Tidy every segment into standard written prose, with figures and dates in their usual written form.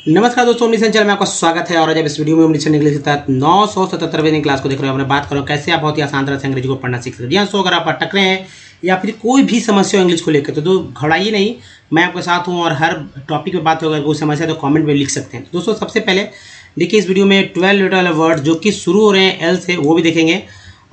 नमस्कार दोस्तों, omni channel में आपका स्वागत है। और आज इस वीडियो में ओमनी इंग्लिश के तहत 977वें क्लास को देख रहे हो। मैं बात करूँ कैसे आप बहुत ही आसान तरह से अंग्रेजी को पढ़ना सीख सकते हैं। जी हाँ, अगर आप अटक रहे हैं या फिर कोई भी समस्या इंग्लिश को लेकर तो घबराइए नहीं, मैं आपके साथ हूँ और हर टॉपिक पे बात होगा। कोई समस्या तो कमेंट में लिख सकते हैं। दोस्तों सबसे पहले देखिए इस वीडियो में 12 लिटल वर्ड जो कि शुरू हो रहे हैं एल से, वो भी देखेंगे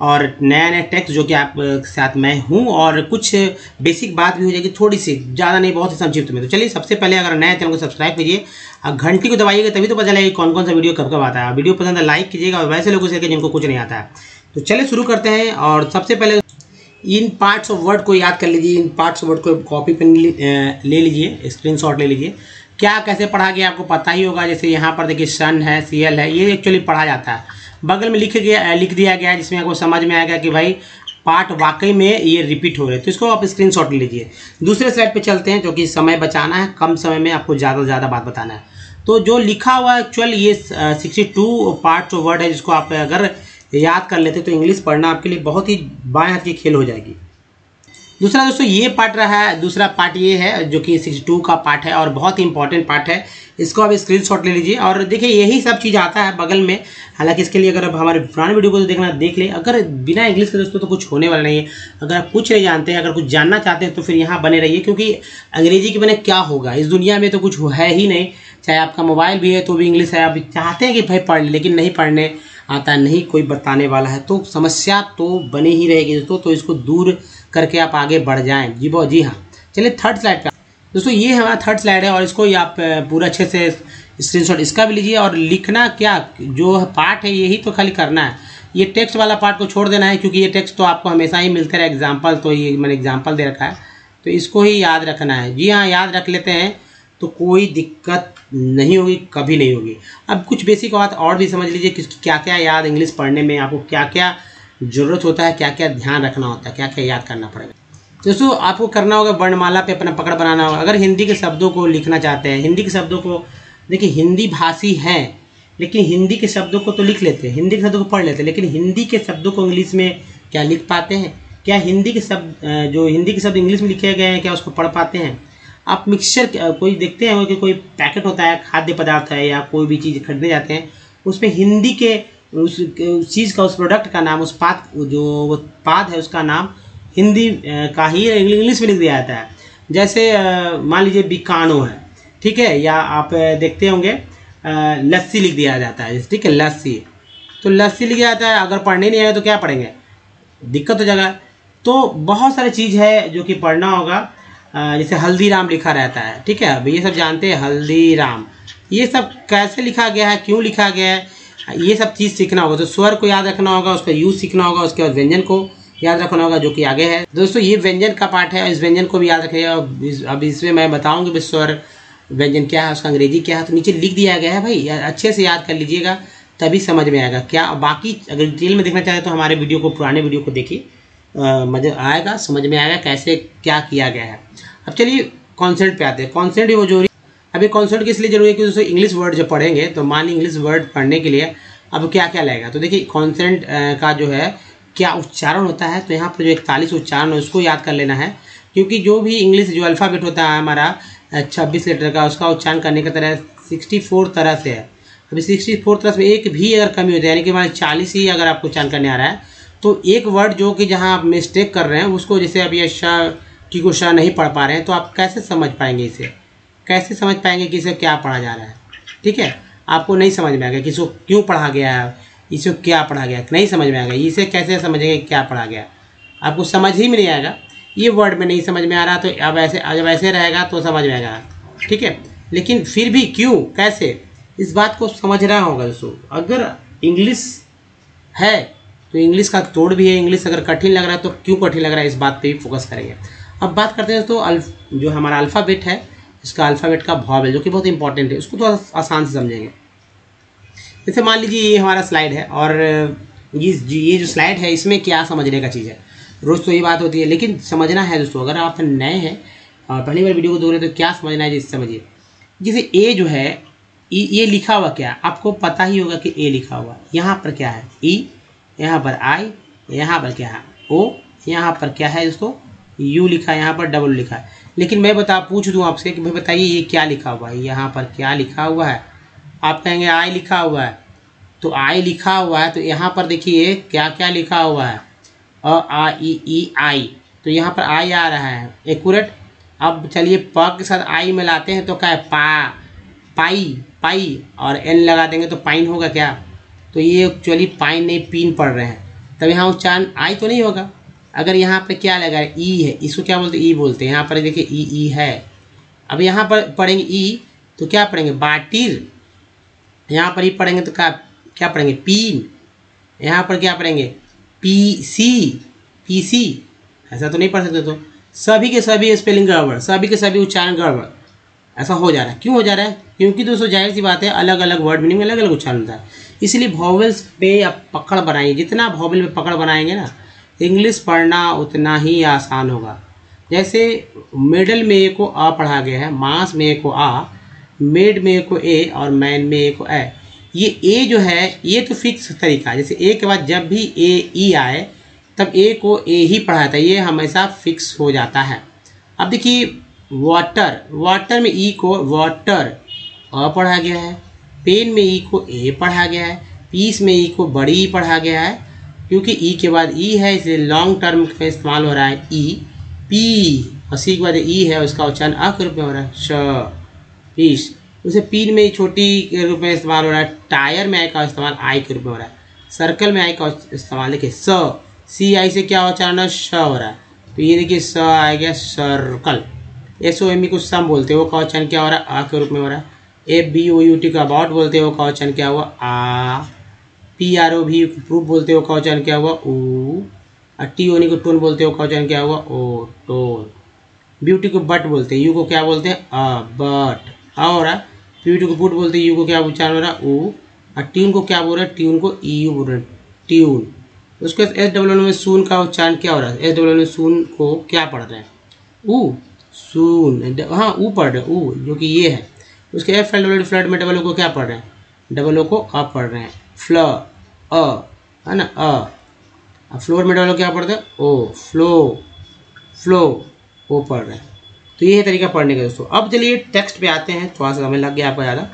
और नया नया टेक्स्ट जो कि आप साथ मैं हूँ और कुछ बेसिक बात भी हो जाएगी, थोड़ी सी, ज़्यादा नहीं, बहुत ही संक्षिप्त में। तो चलिए सबसे पहले अगर नए चैनल को सब्सक्राइब कीजिए, घंटी को दबाइएगा तभी तो पता चलेगा कौन कौन सा वीडियो कब कब आता है। वीडियो पसंद है लाइक कीजिएगा और वैसे लोगों से जिनको कुछ नहीं आता है। तो चलिए शुरू करते हैं। और सबसे पहले इन पार्ट्स ऑफ वर्ड को याद कर लीजिए। इन पार्ट्स ऑफ वर्ड को कॉपी पेन ले लीजिए, स्क्रीनशॉट ले लीजिए। क्या कैसे पढ़ा गया आपको पता ही होगा। जैसे यहाँ पर देखिए सन है, CL है, ये एक्चुअली पढ़ा जाता है। बगल में लिख दिया गया है जिसमें आपको समझ में आएगा कि भाई पार्ट वाकई में ये रिपीट हो रहे हैं। तो इसको आप स्क्रीनशॉट ले लीजिए। दूसरे स्लाइड पे चलते हैं, जो कि समय बचाना है, कम समय में आपको ज़्यादा से ज़्यादा बात बताना है। तो जो लिखा हुआ एक्चुअल ये 62 पार्ट्स ऑफ वर्ड है, जिसको आप अगर याद कर लेते तो इंग्लिश पढ़ना आपके लिए बहुत ही बाएं हाथ की खेल हो जाएगी। दूसरा दोस्तों ये पार्ट रहा है, दूसरा पार्ट ये है जो कि 62 का पार्ट है और बहुत ही इंपॉर्टेंट पार्ट है। इसको आप स्क्रीनशॉट ले लीजिए और देखिए यही सब चीज़ आता है बगल में। हालांकि इसके लिए अगर आप हमारे पुराने वीडियो को तो देखना देख ले। अगर बिना इंग्लिश के दोस्तों तो कुछ होने वाला नहीं है। अगर आप कुछ नहीं जानते हैं, अगर कुछ जानना चाहते हैं तो फिर यहाँ बने रहिए, क्योंकि अंग्रेजी के बिना क्या होगा इस दुनिया में, तो कुछ है ही नहीं। चाहे आपका मोबाइल भी है तो भी इंग्लिश है। आप चाहते हैं कि भाई पढ़ ले, लेकिन नहीं पढ़ने आता, नहीं कोई बताने वाला है, तो समस्या तो बनी ही रहेगी दोस्तों। तो इसको दूर करके आप आगे बढ़ जाएं। जी हाँ, चलिए थर्ड स्लाइड पे दोस्तों, ये हमारा थर्ड स्लाइड है और इसको ही आप पूरा अच्छे से स्क्रीनशॉट इसका भी लीजिए। और लिखना क्या जो पार्ट है यही तो खाली करना है। ये टेक्स्ट वाला पार्ट को छोड़ देना है, क्योंकि ये टेक्स्ट तो आपको हमेशा ही मिलते रहे। एग्जाम्पल तो ये मैंने एग्जाम्पल दे रखा है, तो इसको ही याद रखना है। जी हाँ, याद रख लेते हैं तो कोई दिक्कत नहीं होगी, कभी नहीं होगी। अब कुछ बेसिक बात और भी समझ लीजिए कि क्या क्या याद इंग्लिश पढ़ने में आपको क्या क्या ज़रूरत होता है, क्या क्या ध्यान रखना होता है, क्या क्या याद करना पड़ेगा। दोस्तों आपको करना होगा वर्णमाला पे अपना पकड़ बनाना होगा। अगर हिंदी के शब्दों को लिखना चाहते हैं, हिंदी के शब्दों को देखिए, हिंदी भाषी हैं लेकिन हिंदी के शब्दों को तो लिख लेते हैं, हिंदी के शब्दों को पढ़ लेते हैं, लेकिन हिंदी के शब्दों को इंग्लिश में क्या लिख पाते हैं? क्या हिंदी के शब्द जो हिंदी के शब्द इंग्लिश में लिखे गए हैं क्या उसको पढ़ पाते हैं? आप मिक्सचर कोई देखते हैं कि कोई पैकेट होता है, खाद्य पदार्थ है या कोई भी चीज़ खरीदने जाते हैं, उसमें हिंदी के उस चीज़ का, उस प्रोडक्ट का नाम, उस जो उत्पाद है उसका नाम हिंदी का ही इंग्लिश में लिख दिया जाता है। जैसे मान लीजिए बिकानो है, ठीक है, या आप देखते होंगे लस्सी लिख दिया जाता है, ठीक है, लस्सी। तो लस्सी लिख दिया जाता है, अगर पढ़ने नहीं आएगा तो क्या पढ़ेंगे, दिक्कत हो जाएगा। तो बहुत सारी चीज़ है जो कि पढ़ना होगा। जैसे हल्दीराम लिखा रहता है, ठीक है, अब ये सब जानते हैं हल्दीराम, ये सब कैसे लिखा गया है, क्यों लिखा गया है, ये सब चीज़ सीखना होगा। तो स्वर को याद रखना होगा, उसका यूज सीखना होगा, उसके बाद व्यंजन को याद रखना होगा जो कि आगे है। दोस्तों ये व्यंजन का पार्ट है, इस व्यंजन को भी याद रखिएगा। अब इसमें मैं बताऊंगी स्वर व्यंजन क्या है, उसका अंग्रेजी क्या है, तो नीचे लिख दिया गया है भाई, अच्छे से याद कर लीजिएगा तभी समझ में आएगा क्या। बाकी अगर डिटेल में देखना चाहें तो हमारे वीडियो को, पुराने वीडियो को देखिए, मज़ा आएगा, समझ में आएगा कैसे क्या किया गया है। अब चलिए कॉन्सेप्ट पे आते हैं। कॉन्सेप्ट ही वो जरूरी। अब ये कॉन्सेप्ट किस लिए जरूरी है कि दोस्तों इंग्लिश वर्ड जब पढ़ेंगे तो मान ली इंग्लिश वर्ड पढ़ने के लिए अब क्या क्या लगेगा। तो देखिए कॉन्सेप्ट का जो है क्या उच्चारण होता है, तो यहाँ पर जो 41 उच्चारण है उसको याद कर लेना है, क्योंकि जो भी इंग्लिश जो अल्फ़ाबेट होता है हमारा 26 लेटर का, उसका उच्चारण करने का तरह 64 तरह से है। अभी 64 तरह से एक भी अगर कमी हो जाए, यानी कि हमारे 40 ही अगर आपको उच्चारण करने आ रहा है, तो एक वर्ड जो कि जहाँ आप मिस्टेक कर रहे हैं उसको, जैसे अभी की को शाह नहीं पढ़ पा रहे हैं, तो आप कैसे समझ पाएंगे इसे, कैसे समझ पाएंगे कि इसे क्या पढ़ा जा रहा है, ठीक है। आपको नहीं समझ में आएगा कि इसको क्यों पढ़ा गया है, इसको क्या पढ़ा गया, नहीं समझ में आएगा। इसे कैसे समझेंगे क्या पढ़ा गया, आपको समझ ही में नहीं आएगा। ये वर्ड में नहीं समझ में आ रहा तो अब ऐसे, जब ऐसे रहेगा तो समझ में आएगा, ठीक है। लेकिन फिर भी क्यों, कैसे, इस बात को समझना होगा दोस्तों। अगर इंग्लिश है तो इंग्लिश का तोड़ भी है। इंग्लिश अगर कठिन लग रहा है तो क्यों कठिन लग रहा है, इस बात पे भी फोकस करेंगे। अब बात करते हैं दोस्तों जो हमारा अल्फ़ाबेट है, इसका अल्फ़ाबेट का वॉवेल जो कि बहुत इंपॉर्टेंट है, उसको तो आसान से समझेंगे। जैसे मान लीजिए ये हमारा स्लाइड है और ये जो स्लाइड है इसमें क्या समझने का चीज़ है, रोज़ तो ये बात होती है, लेकिन समझना है दोस्तों। अगर आप नए हैं और पहली बार वीडियो को देख रहे हैं तो क्या समझना है जिससे समझिए। जैसे ए जो है, ये लिखा हुआ क्या, आपको पता ही होगा कि ए लिखा हुआ, यहाँ पर क्या है ई, यहाँ पर आई, यहाँ पर क्या है ओ, यहाँ पर क्या है दोस्तों यू लिखा है, यहाँ पर डब्ल्यू लिखा है। लेकिन मैं पूछ दूं आपसे कि भाई बताइए ये क्या लिखा हुआ है, यहाँ पर क्या लिखा हुआ है। आप कहेंगे आई लिखा हुआ है, तो आई लिखा हुआ है तो यहाँ पर देखिए क्या क्या लिखा हुआ है, अ आ ई आई, तो यहाँ पर आई आ रहा है एक्यूरेट। अब चलिए प के साथ आई मिलाते हैं तो क्या है, पाई पाई, और एन लगा देंगे तो पाइन होगा क्या। तो ये एक्चुअली पाइन नहीं पीन पढ़ रहे हैं, तब यहाँ उच्चारण आई तो नहीं होगा। अगर यहाँ पर क्या लगा है, ई है, इसको क्या बोलते हैं, ई बोलते हैं। यहाँ पर देखिए ई है। अब यहाँ पर पढ़ेंगे ई तो क्या पढ़ेंगे, बाटिर। यहाँ पर ही पढ़ेंगे तो क्या पढ़ेंगे, पीन। यहाँ पर क्या पढ़ेंगे, पीसी। ऐसा तो नहीं पढ़ सकते। तो सभी के सभी स्पेलिंग गड़बड़, सभी के सभी उच्चारण गड़बड़, ऐसा हो जा रहा है। क्यों हो जा रहा है, क्योंकि दोस्तों जाहिर सी बात है अलग अलग वर्ड मीनिंग अलग अलग उच्चारण होता है। इसलिए वॉवेल्स पे आप पकड़ बनाइए, जितना वॉवेल पे पकड़ बनाएंगे ना इंग्लिश पढ़ना उतना ही आसान होगा। जैसे मिडल में ए को अ पढ़ा गया है, मास में ए को आ, मेड में ए को ए, और मैन में ए को ए। ये ए जो है ये तो फिक्स तरीका है, जैसे ए के बाद जब भी ए ई आए तब ए को ए ही पढ़ा जाता है, ये हमेशा फिक्स हो जाता है। अब देखिए वाटर, वाटर में ई को वाटर अ पढ़ा गया है, पेन में ई को ए पढ़ा गया है, पीस में ई को बड़ी ई पढ़ा गया है, क्योंकि ई के बाद ई है इसलिए लॉन्ग टर्म में इस्तेमाल हो रहा है ई। पी और सी के बाद ई है उसका उच्चारण अ के रूप में हो रहा है श, पीस। उसे पीन में छोटी के रूप में इस्तेमाल हो रहा है, टायर में आई का इस्तेमाल आई के रूप में हो रहा है, सर्कल में आई का इस्तेमाल देखिए स, सी आई से क्या उच्चारण है, श हो रहा है। तो ये देखिए स आ गया circle. S O M E को सम बोलते हैं वो का उच्चारण क्या हो रहा है, आ के रूप में हो रहा है। A B O U T का अबाउट बोलते हैं वो का उच्चारण क्या हुआ, आ। पी आर ओ भी प्रूफ बोलते हैं वो का उच्चारण क्या हुआ, ऊ। और टी ओ नी को टोन बोलते हैं वो का उच्चारण क्या हुआ, ओ, टोन। ब्यूटी को बट बोलते हैं, यू को क्या बोलते हैं, अ, बट। आ हो रहा है। ब्यूटी को बुट बोलते हैं, यू को क्या उच्चारण हो रहा है, ऊ। और ट्यून को क्या बोल रहे हैं, ट्यून को ई यू बोल रहे हैं, ट्यून। उसके बाद एस डब्ल्यू में सून का उच्चारण क्या हो रहा है, एस डब्ल्यू में सून को क्या पढ़ रहे हैं, ऊ, सून। हाँ ऊ पढ़ रहे हैं, ऊ जो कि ये है। उसके एफ एल डब्ल्यू फ्लड में डबल ओ को क्या पढ़ रहे हैं, डबल ओ को अ पढ़ रहे हैं, फ्ल अ है ना, अ। फ्लोर में डबल ओ क्या पढ़ते हैं, ओ, फ्लो, फ्लो, वो पढ़ रहे हैं। तो ये है तरीका पढ़ने का दोस्तों। अब चलिए टेक्स्ट पे आते हैं, थोड़ा सा समय लग गया आपको ज़्यादा,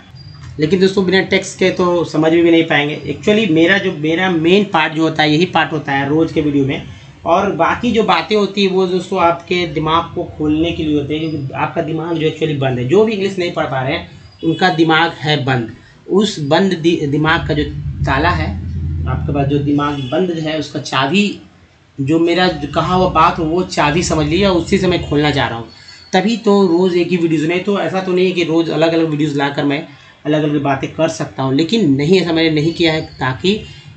लेकिन दोस्तों बिना टेक्स्ट के तो समझ भी नहीं पाएंगे। एक्चुअली मेरा मेन पार्ट जो होता है यही पार्ट होता है रोज़ के वीडियो में, और बाकी जो बातें होती है वो दोस्तों आपके दिमाग को खोलने के लिए होते हैं, क्योंकि आपका दिमाग जो एक्चुअली बंद है। जो भी इंग्लिश नहीं पढ़ पा रहे हैं उनका दिमाग है बंद। उस बंद दिमाग का जो ताला है आपके पास, जो दिमाग बंद है उसका चाबी, जो मेरा कहा हुआ बात हो वो चाबी समझ लीजिए, उसी से मैं खोलना चाह रहा हूँ। तभी तो रोज़ एक ही वीडियोज़, नहीं तो ऐसा तो नहीं है कि रोज़ अलग अलग वीडियोज़ लाकर मैं अलग अलग बातें कर सकता हूँ। लेकिन नहीं, ऐसा मैंने नहीं किया है, ताकि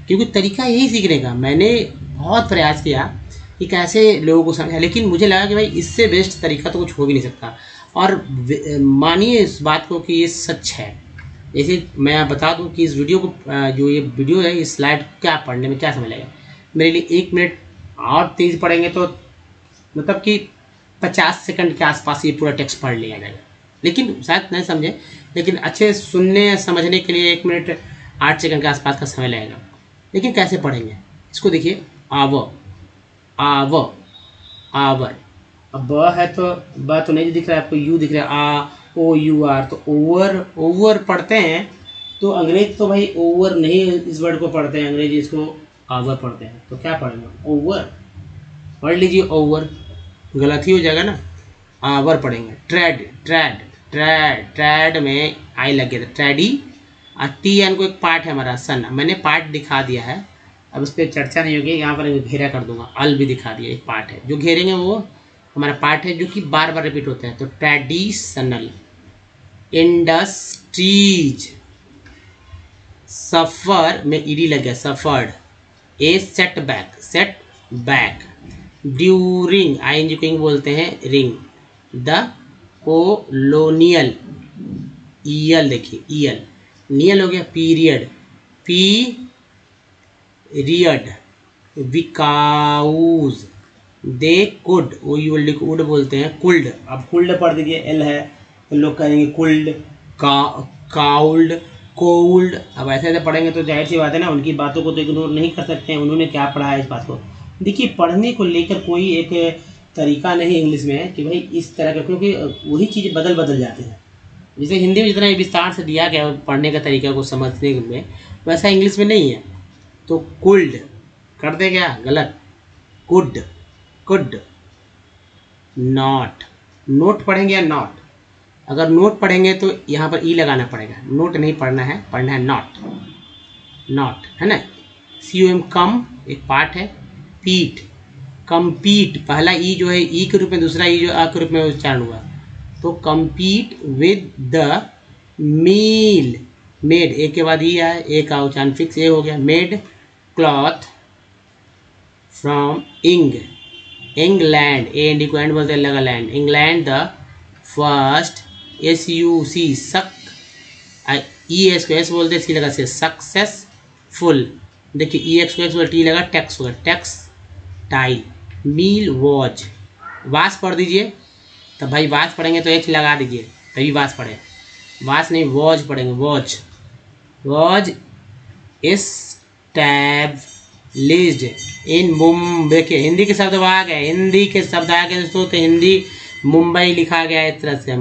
क्योंकि तरीका यही सीखने का। मैंने बहुत प्रयास किया कि कैसे लोगों को समझा, लेकिन मुझे लगा कि भाई इससे बेस्ट तरीका तो कुछ हो भी नहीं सकता। और मानिए इस बात को कि ये सच है। जैसे मैं बता दूं कि इस वीडियो को, जो ये वीडियो है इस स्लाइड क्या पढ़ने में क्या समझ लगेगा मेरे लिए, 1 मिनट और तेज़ पढ़ेंगे तो मतलब कि 50 सेकंड के आसपास ये पूरा टेक्स्ट पढ़ लिया जाएगा। लेकिन शायद नहीं समझे, लेकिन अच्छे सुनने समझने के लिए 1 मिनट 8 सेकंड के आसपास का समय लगेगा। लेकिन कैसे पढ़ेंगे इसको देखिए, आव, आव, आवर। अब ब है तो ब तो नहीं दिख रहा है आपको, यू दिख रहा है, आ ओ यू आर, तो ओवर, ओवर पढ़ते हैं। तो अंग्रेज तो भाई ओवर नहीं इस वर्ड को पढ़ते हैं, अंग्रेजी इसको आवर पढ़ते हैं। तो क्या पढ़ेंगे, ओवर पढ़ लीजिए, ओवर गलत ही हो जाएगा ना, आवर पढ़ेंगे। ट्रेड, ट्रेड, ट्रेड, ट्रेड में आई लग गया था, ट्रेडी। और टी एन को एक पार्ट है हमारा सन, मैंने पार्ट दिखा दिया है, अब उस पर चर्चा नहीं होगी। यहाँ पर घेरा कर दूंगा, अल भी दिखा दिया, एक पार्ट है जो घेरेंगे वो हमारा पार्ट है, जो कि बार बार रिपीट होता है। तो ट्रेडिशनल, इंडस्ट्रीज, सफर में ईडी लग गया, suffered. A setback, set back. During, I N G बोलते हैं, रिंग। द कोलोनियल, ईयल देखिए, ईयल, नियल हो गया, period, period. Because, they could, वो यूल्ड कुड बोलते हैं, कुल्ड। अब कुल्ड पढ़ दीजिए, एल है तो लोग कहेंगे कुल्ड, काउल्ड, कोल्ड। अब ऐसे ऐसे पढ़ेंगे तो जाहिर सी बात है ना, उनकी बातों को तो इग्नोर नहीं कर सकते हैं, उन्होंने क्या पढ़ा है इस बात को। देखिए पढ़ने को लेकर कोई एक तरीका नहीं इंग्लिश में है कि भाई इस तरह का, क्योंकि वही चीज़ बदल जाते हैं। जैसे हिंदी में जितना विस्तार से दिया गया पढ़ने का तरीका को समझने में, वैसा इंग्लिश में नहीं है। तो कुल्ड कर दे क्या, गलत, कुड, कुड। नॉट, नोट पढ़ेंगे या नॉट? अगर नोट पढ़ेंगे तो यहाँ पर ई लगाना पड़ेगा, नोट नहीं पढ़ना है, पढ़ना है नॉट, नॉट, है ना। COM कम एक पार्ट है, पीट, कम्पीट, पहला ई जो है ई के रूप में, दूसरा ई जो आ के रूप में उच्चारण हुआ, तो compete with the meal, made, A के बाद ई है, ए का उच्चारण फिक्स ए हो गया। Made cloth from England, and को एंड बोलते हैं, लगा land, England the first, SUC सक, ES को एस बोलते हैं, सी लगा से सक्सेसफुल। देखिए EX को एक्स बोल, टी लगा टैक्स होगा, टैक्स टाइल। मील वॉज, वास पढ़ दीजिए, तो भाई वास पढ़ेंगे तो एच लगा दीजिए तभी वास पढ़े, वास नहीं वॉज पढ़ेंगे, was, was established in Mumbai. देखिए हिंदी के शब्द आ गए, हिंदी के शब्द आ गए दोस्तों, तो हिंदी मुंबई लिखा गया इस तरह से,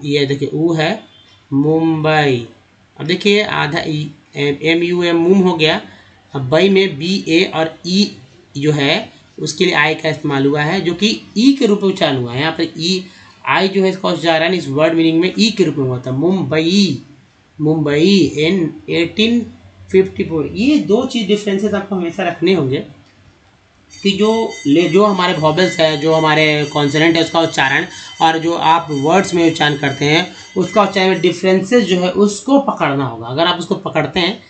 ये देखिए ऊ है मुंबई। अब देखिए आधा MUM मुम हो गया, अब बई में BA और E जो है उसके लिए आई का इस्तेमाल हुआ है, जो कि ई के रूप में उच्चारण हुआ है। यहाँ पर ई आई जो है इसका उच्चारण इस वर्ड मीनिंग में ई के रूप में हुआ था, मुंबई, मुंबई इन 1854। ये दो चीज़ डिफरेंसेस आपको हमेशा रखने होंगे कि जो हमारे वॉवेल्स है, जो हमारे कॉन्सोनेंट है उसका उच्चारण, और जो आप वर्ड्स में उच्चारण करते हैं उसका उच्चारण में डिफरेंसेस जो है उसको पकड़ना होगा। अगर आप उसको पकड़ते हैं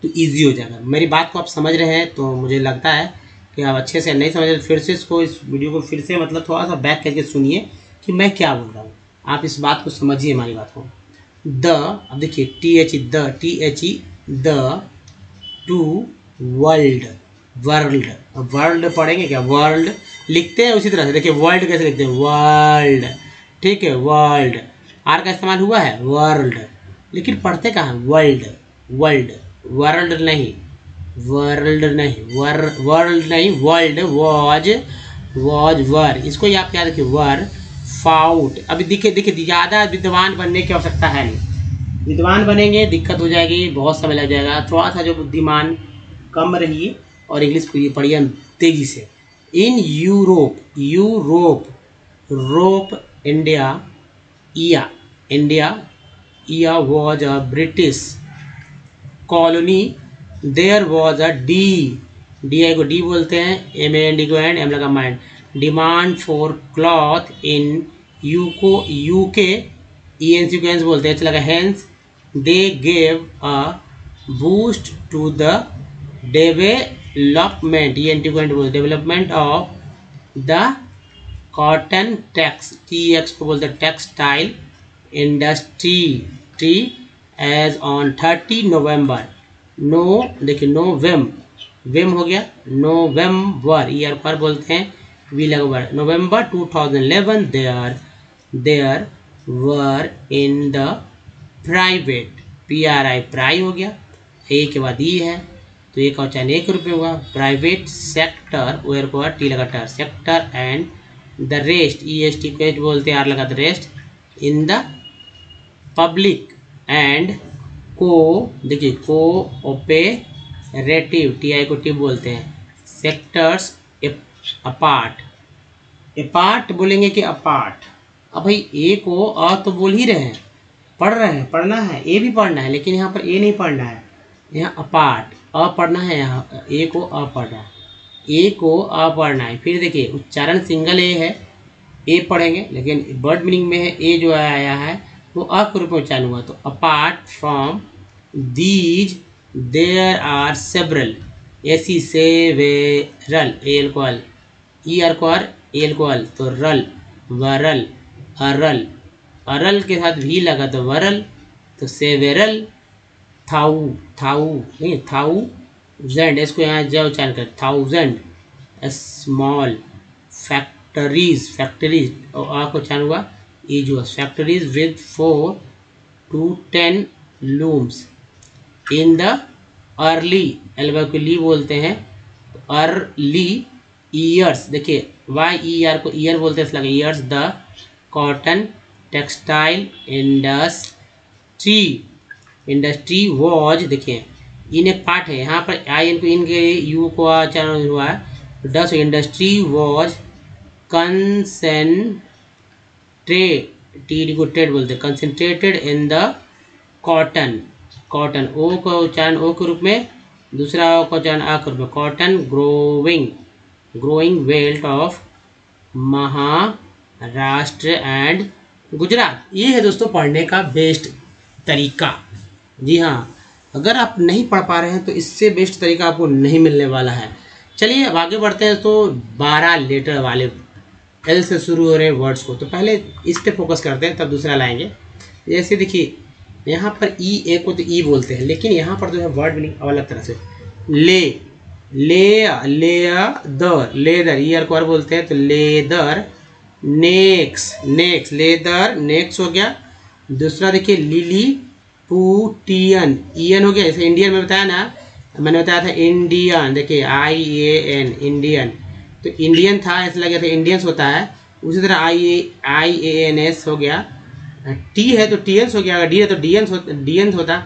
तो ईजी हो जाएगा। मेरी बात को आप समझ रहे हैं, तो मुझे लगता है कि आप अच्छे से नहीं समझ रहे, फिर से इस वीडियो को फिर से मतलब थोड़ा सा बैक करके सुनिए कि मैं क्या बोल रहा हूँ, आप इस बात को समझिए हमारी बात को। द, अब देखिए THE the two world, world, world पढ़ेंगे क्या, वर्ल्ड लिखते हैं उसी तरह से, देखिए वर्ल्ड कैसे लिखते हैं, वर्ल्ड, ठीक है, वर्ल्ड, आर का इस्तेमाल हुआ है, वर्ल्ड, लेकिन पढ़ते कहाँ, वर्ल्ड, वर्ल्ड, वर्ल्ड नहीं, वर्ल्ड नहीं, वर्ल्ड नहीं, वर्ल्ड, वॉज वर, इसको आप याद रखिए, वर, फाउट। अभी देखिए ज़्यादा विद्वान बनने की आवश्यकता है नहीं, विद्वान बनेंगे दिक्कत हो जाएगी, बहुत समय लग जाएगा, थोड़ा सा जो बुद्धिमान कम रहिए और इंग्लिश पढ़िए तेजी से। इन यूरोप, रोप, India was a British colony, there was a DI को डी बोलते हैं, MAND को एंड, एम लगा mind, demand for cloth in UK, ENC को एंस बोलते हैं, लगा hence, they gave a boost to the development, ENT को एंड बोलते, development of the cotton TX को बोलते हैं textile industry, as on 30 November, देखिए वेम हो गया, नवंबर, ईयर पर बोलते हैं, वी लगभग, November 2011, there were in the private, PRI प्राई हो गया, ए के बाद ई है तो एक और चाहे एक रुपये हुआ, प्राइवेट सेक्टर, वेयर को टी लगा sector, and the rest, EST को बोलते हैं, आर लगा the rest, in the public and देखिए कोऑपरेटिव, TI को टिप बोलते हैं, सेक्टर्स अपार्ट बोलेंगे कि अपार्ट। अब भाई ए को अ तो बोल ही रहे हैं, पढ़ना है, ए भी पढ़ना है, लेकिन यहाँ पर ए नहीं पढ़ना है, यहाँ अपार्ट अ पढ़ना है, यहाँ ए को अ पढ़ना है, ए को अ पढ़ना है। फिर देखिए उच्चारण सिंगल ए है, ए पढ़ेंगे, लेकिन वर्ड मीनिंग में है ए जो आया है वो अ के रूप में उच्चारण हुआ, तो apart from these there are several, ऐसी सेवेरल, एल को अल, ई आर को आर, एल को अल, तो रल, वरल, अरल के साथ भी लगा तो वरल, तो सेवेरल, थाउजेंड, इसको यहाँ ज उच्चारण कर, थाउजेंड, स्मॉल फैक्ट्रीज, और आ को उच्चारण हुआ ये जो factories with 4 to 10 looms in the early, Elba को ली बोलते हैं, अर्ली ईयर्स, देखिए YER को ईयर बोलते हैं, इसलिए years the cotton textile industry was, देखिए इन एक पार्ट है यहाँ पर, आई एन को इन के यू को चरण हुआ है, डस इंडस्ट्री वॉज कंसेंट्रेटेड बोलते हैं, concentrated in the cotton, cotton O को उच्चारण ओ के रूप में, दूसरा ओ का उच्चारण आ के रूप में, cotton growing belt of Maharashtra and Gujarat. ये है दोस्तों पढ़ने का बेस्ट तरीका। जी हाँ, अगर आप नहीं पढ़ पा रहे हैं तो इससे बेस्ट तरीका आपको नहीं मिलने वाला है। चलिए अब आगे बढ़ते हैं। तो 12 लेटर वाले एल से शुरू हो रहे वर्ड्स को, तो पहले इस पे फोकस करते हैं, तब दूसरा लाएंगे। जैसे देखिए यहाँ पर ई ए को तो ई बोलते हैं, लेकिन यहाँ पर जो है वर्ड मीनिंग अलग तरह से, लेदर ईयर को बोलते हैं, तो लेदर, नेक्स लेदर नेक्स हो गया। दूसरा देखिए लिली पुटियन, ईएन हो गया, जैसे इंडियन में बताया ना, मैंने बताया था इंडियन, देखिए IAN इंडियन, तो इंडियन था इसलिए लगा था इंडियंस होता है। उसी तरह IANS हो गया, टी है तो टीएंस हो गया, अगर डी है तो डीएंस होता।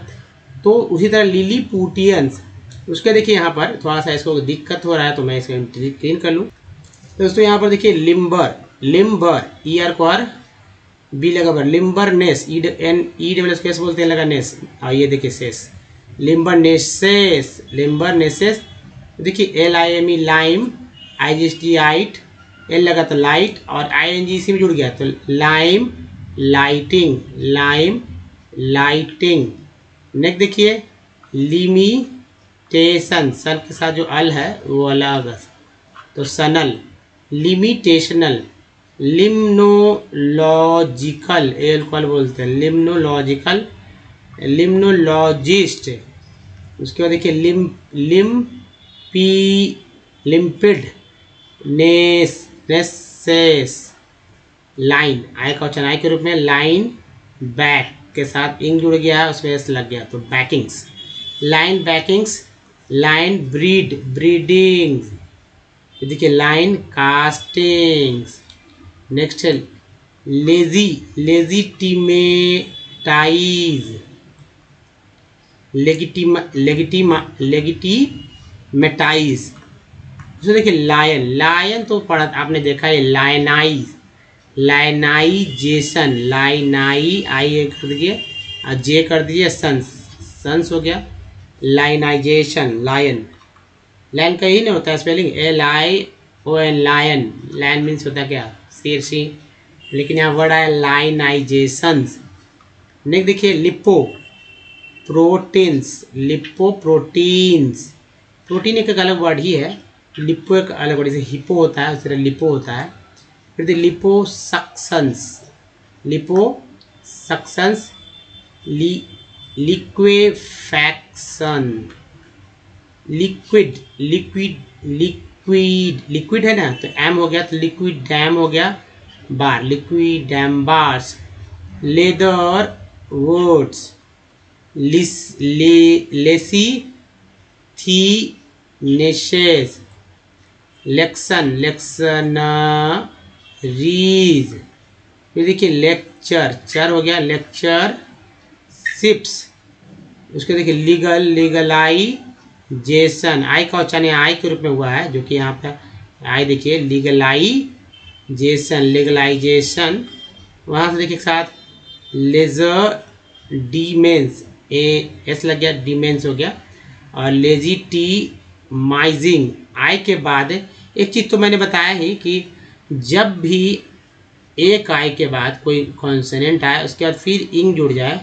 तो उसी तरह लिली पुटियंस। उसके देखिए यहाँ पर थोड़ा सा इसको दिक्कत हो रहा है, तो मैं इसको क्लीन कर लूँ। तो दोस्तों यहाँ पर देखिए लिम्बर ER को आर बी लगा पर, लिम्बरनेस EWS कैसे बोलते हैं, लगा नेस, और ये देखिए सेस, लिम्बरनेसेस। देखिए LIME लाइम, IGST आइट, एल लगा तो लाइट, और ING इसी में जुड़ गया तो लाइम लाइटिंग। नेक्स्ट देखिए लिमिटेशन, सन के साथ जो अल है वो अलग, तो सनल, लिमिटेशनल, लिम्नोलॉजिकल एल्कोहल बोलते हैं, लिम्नोलॉजिस्ट। उसके बाद देखिए लिम्पिड नेसेस, लाइन, आई का उच्चारण आई के रूप में, लाइन बैक के साथ इंग जुड़ गया है, उसमें एस लग गया तो बैकिंग्स, लाइन ब्रीडिंग, देखिए लाइन कास्टिंग्स। नेक्स्ट है लेगिटिमेटाइज। तो देखिए लायन तो पढ़ा आपने देखा है, लायनाइजेशन, आई कर दीजिए और जे कर दीजिए, सन्स हो गया, लायनाइजेशन, लायन का ही नहीं होता है स्पेलिंग, LION लायन मीन्स होता है क्या, शेर सिंह, लेकिन यहाँ वर्ड आया लाइनाइजेशंस। नेक्स्ट देखिए लिपोप्रोटीन्स, प्रोटीन एक अलग वर्ड ही है, लिपो एक अलग वर्ड, जैसे हिपो होता है उस तरह लिपो होता है। फिर देखिए लिपोसक्शंस, लिक्वेफैक्शन, लिक्विड है ना, तो एम हो गया, तो लिक्विड डैम हो गया, बार liquid dam bars, leather woods, लेसी थी नेशेस, रीज। फिर देखिए चर हो गया, लेक्चर शिप्स। उसके देखिए लीगलाइजेशन, आई का उच्चारण आई के रूप में हुआ है, जो कि यहाँ पे आई देखिए लीगलाइजेशन। वहाँ से देखिए साथ लेजर डीमेंस, एस लग गया, डीमेंस हो गया, और लेजिटिमाइजिंग, आई के बाद एक चीज़ तो मैंने बताया ही कि जब भी एक आई के बाद कोई कॉन्सोनेंट आए, उसके बाद फिर इंग जुड़ जाए,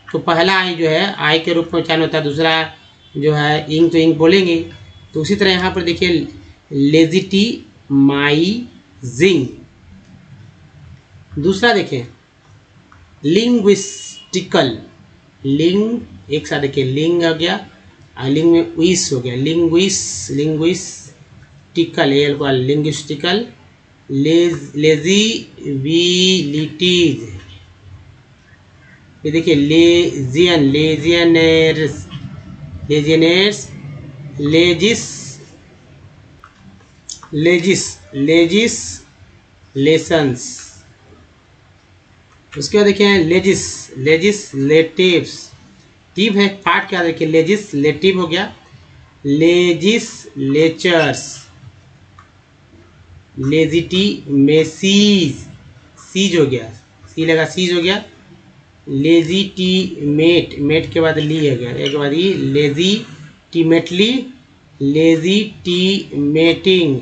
तो पहला आई जो है आई के रूप में उच्चारण होता है, दूसरा जो है इंग तो इंग बोलेंगे। तो उसी तरह यहाँ पर देखिए लेजिटिमाइजिंग। दूसरा देखें लिंग्विस्टिकल, एक साथ देखिए लिंग हो गया, लिंग में विस हो गया, लिंग्विस्टिकल, लिंग्विस्टिकल, लेजिबिलिटीज। ये देखिए लेजिस्लेशंस। उसके बाद देखिए लेजिस्लेटिव्स, टिव है पार्ट क्या, देखिए लेजिस्लेटिव हो गया, लेजिस्लेचर्स, लेजिटिमेसीज, सीज हो गया, सी लगा सीज हो गया, लेजिटिमेट, मेट के बाद ली है गया, एक बाद ई, लेजिटिमेटली, लेजिटिमेटिंग,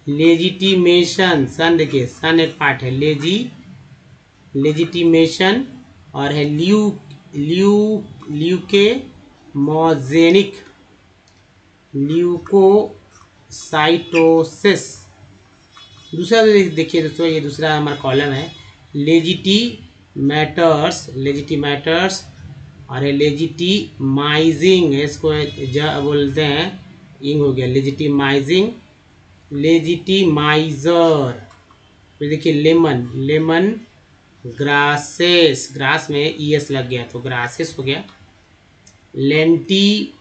लेजिटिमेशन, सन देखिए सन एक पार्ट है, लेजिटिमेशन, और है ल्यूकेमोजेनिक, ल्यूकोसाइटोसिस। दूसरा देखिए दोस्तों, ये दूसरा हमारा कॉलम है, लेजिटिमैटर्स, और है लेजिटिमाइजिंग, इसको बोलते हैं इंग हो गया, लेजिटिमाइजर। फिर देखिए लेमन ग्रासेस, ग्रास में ईएस लग गया तो ग्रासेस हो गया, लेंटी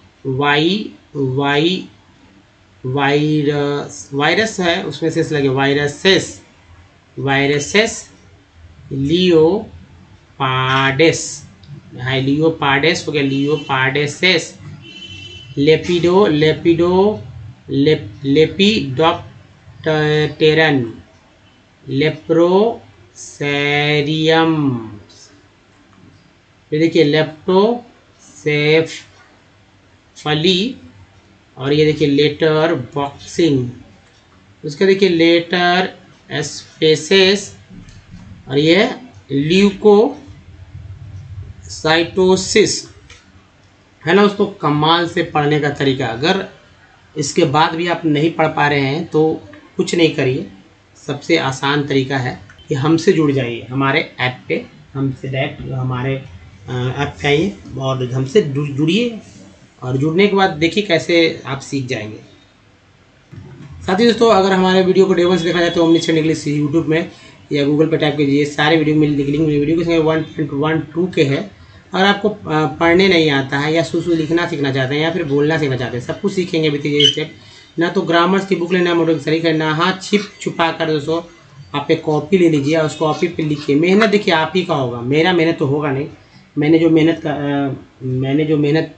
वायरस है उसमें से लगे, वायरसेस, लियोपार्डेस, हाँ लियोपार्डेस हो गया, लियोपार्डेसेस, लेपिडोप्टेरन, लेप्रोसेरियम। फिर देखिए लेप्टोसेफली, और ये देखिए लेटर बॉक्सिंग। उसका देखिए लेटर स्पेसेस, और ये ल्यूकोसाइटोसिस है ना। उसको कमाल से पढ़ने का तरीका, अगर इसके बाद भी आप नहीं पढ़ पा रहे हैं तो कुछ नहीं करिए, सबसे आसान तरीका है कि हमसे जुड़ जाइए हमारे ऐप पे, हमसे डायरेक्ट हमारे ऐप पे आइए और हमसे जुड़िए, और जुड़ने के बाद देखिए कैसे आप सीख जाएंगे। साथ ही दोस्तों, अगर हमारे वीडियो को डेमो से देखना चाहते हो ओमनीचैनल इंग्लिश यूट्यूब में या गूगल पे टाइप कीजिए, सारे वीडियो मिल लिंक वीडियो के संगे 1.12 के है। अगर आपको पढ़ने नहीं आता है या शुरू लिखना सीखना चाहते हैं या फिर बोलना सीखना चाहते हैं, सब कुछ सीखेंगे विद ये स्टेप। ना तो ग्रामर्स की बुक लेना, मोडल सही करना, हाँ छिप छुपा कर दोस्तों आप एक कॉपी ले लीजिए और उस कॉपी पे लिखिए। मेहनत देखिए आप ही का होगा, मेरा मेहनत तो होगा नहीं। मैंने जो मेहनत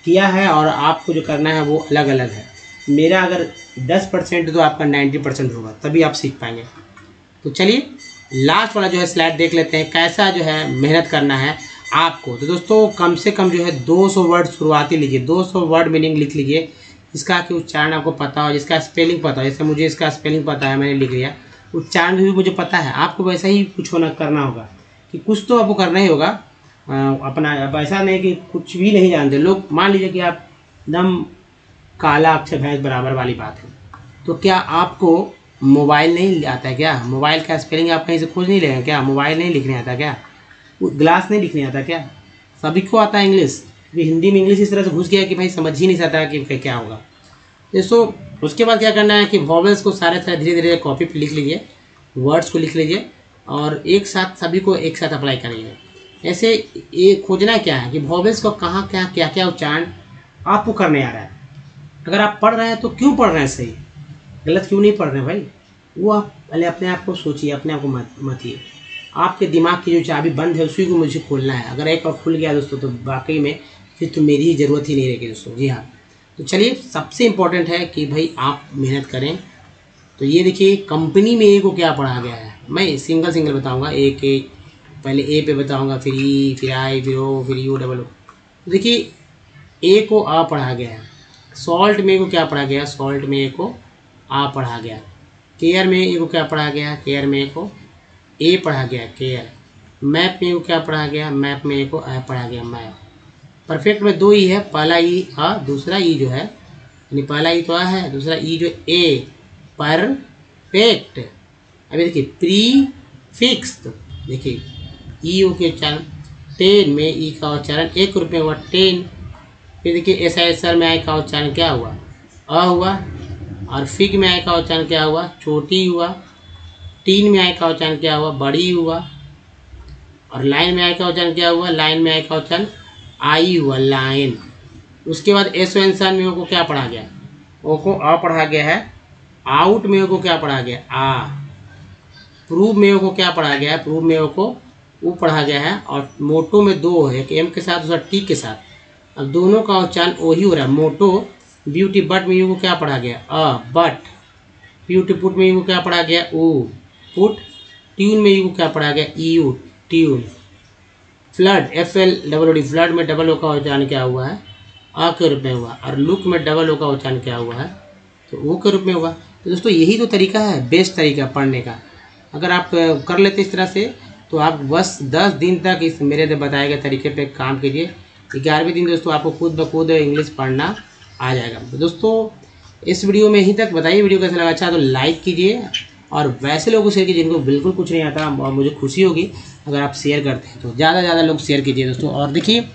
किया है और आपको जो करना है वो अलग अलग है। मेरा अगर 10% तो आपका 90% होगा, तभी आप सीख पाएंगे। तो चलिए लास्ट वाला जो है स्लाइड देख लेते हैं, कैसा जो है मेहनत करना है आपको। तो दोस्तों कम से कम जो है 200 वर्ड शुरुआती लीजिए, 200 वर्ड मीनिंग लिख लीजिए, इसका कि उच्चारण आपको पता हो, जिसका स्पेलिंग पता हो। जैसे मुझे इसका स्पेलिंग पता है, मैंने लिख लिया, उच्चारण भी मुझे पता है। आपको वैसा ही कुछ होना करना होगा कि कुछ तो आपको करना ही होगा अपना। अब ऐसा नहीं कि कुछ भी नहीं जानते लोग, मान लीजिए कि आप एकदम काला अक्षर भैंस बराबर वाली बात है, तो क्या आपको मोबाइल नहीं आता है क्या? मोबाइल का स्पेलिंग आप कहीं से खोज नहीं लेंगे क्या? मोबाइल नहीं लिखने आता क्या? ग्लास नहीं लिखने आता क्या? सभी को आता है इंग्लिश, हिंदी में इंग्लिश इस तरह से घुस गया कि भाई समझ ही नहीं सकता कि क्या होगा। तो उसके बाद क्या करना है कि वॉवेल्स को सारे धीरे धीरे कॉपी पे लिख लीजिए, वर्ड्स को लिख लीजिए और एक साथ सभी को एक साथ अप्लाई करिए। ऐसे ये खोजना क्या है कि वॉवेल्स को कहाँ क्या क्या उच्चारण आपको करने आ रहा है। अगर आप पढ़ रहे हैं तो क्यों पढ़ रहे हैं, सही गलत क्यों नहीं पढ़ रहे हैं भाई, वो आप पहले अपने आप को सोचिए, अपने आप को मतिए। आपके दिमाग की जो चाबी बंद है उसी को मुझे खोलना है। अगर एक बार खुल गया दोस्तों तो वाकई में फिर तो मेरी ही ज़रूरत ही नहीं रहेगी दोस्तों। जी हाँ, तो चलिए सबसे इम्पोर्टेंट है कि भाई आप मेहनत करें। तो ये देखिए कंपनी में ए को क्या पढ़ा गया है, मैं सिंगल बताऊंगा। एक पहले ए पे बताऊंगा, फिर ई, फिर आई, फिर ओ, फिर यू डबल ओ। देखिए ए को आ पढ़ा गया है, सॉल्ट में ए को क्या पढ़ा गया, सॉल्ट में ए को आ पढ़ा गया, केयर में ए को क्या पढ़ा गया, केयर में ए को ए पढ़ा गया, केयर। मैप में ए को क्या पढ़ा गया, मैप में ए को आ पढ़ा गया, मैप। परफेक्ट में 2 ई है, पहला ई आ, दूसरा ई जो है, यानी पहला ई तो आ है, दूसरा ई जो ए, परफेक्ट। अभी देखिए प्रीफिक्स, तो देखिए ई ओ के उच्चारण, 10 में ई का उच्चारण 1 रुपये हुआ 10। फिर देखिए एस आई एस आर में आई का उच्चारण क्या हुआ, अ हुआ, और फिग में आई का उच्चारण क्या हुआ, छोटी हुआ। टीन में आई का उच्चारण क्या हुआ, बड़ी हुआ। और लाइन में आई का उच्चारण क्या हुआ, लाइन में आई का उच्चारण आई हुआ, लाइन। उसके बाद एस ओ एन सन में को क्या पढ़ा गया, ओ को अ पढ़ा गया है, आउट में ओ को क्या पढ़ा गया, आ, प्रूव में ओ को क्या पढ़ा गया है, प्रूव में ओ को ऊ पढ़ा गया है, और मोटो में दो है, एक एम के साथ दूसरा टी के साथ। अब दोनों का उच्चारण ओ ही हो रहा है, मोटो। ब्यूटी बट में यू को क्या पढ़ा गया, अ, बट। ब्यूटी पुट में यू को क्या पढ़ा गया, ऊ, पुट। ट्यून में यू को क्या पढ़ा गया, E U, tune. Flood, F L double O D, flood में डबल ओ का उच्चारण क्या हुआ है, अ के रूप में हुआ, और लुक में डबल ओ का उच्चारण क्या हुआ है, तो वो के रूप में हुआ। तो दोस्तों यही तो तरीका है, बेस्ट तरीका पढ़ने का। अगर आप कर लेते इस तरह से तो आप बस 10 दिन तक इस मेरे बताए गए तरीके पे काम कीजिए। 11वें दिन दोस्तों आपको खुद ब खुद इंग्लिश पढ़ना आ जाएगा। तो दोस्तों इस वीडियो में यहीं तक, बताइए वीडियो कैसा लगा, अच्छा तो लाइक कीजिए और वैसे लोगों को शेयर कीजिए जिनको बिल्कुल कुछ नहीं आता, और मुझे खुशी होगी अगर आप शेयर करते हैं। तो ज़्यादा से ज़्यादा लोग शेयर कीजिए दोस्तों। और देखिए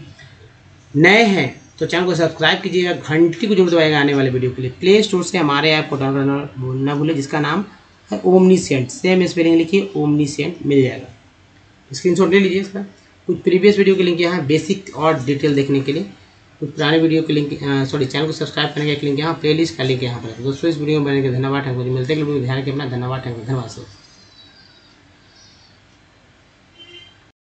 नए हैं तो चैनल को सब्सक्राइब कीजिएगा, घंटी को जरूर दबाएगा आने वाले वीडियो के लिए। प्ले स्टोर से हमारे ऐप को डाउनलोड करना ना भूलें, जिसका नाम है ओमनीसेंट, सेम स्पेलिंग लिखिए, ओमनीसेंट मिल जाएगा। स्क्रीनशॉट ले लीजिए इसका। कुछ प्रीवियस वीडियो के लिंक यहाँ, बेसिक और डिटेल देखने के लिए कुछ पुराने वीडियो के लिंक, चैनल को सब्सक्राइब करने का लिंक यहाँ, प्लेलिस्ट का लिंक यहाँ पर। दोस्तों इस वीडियो में बनने के धन्यवाद। मिलते हैं ध्यान रखिए अपना, धन्यवाद।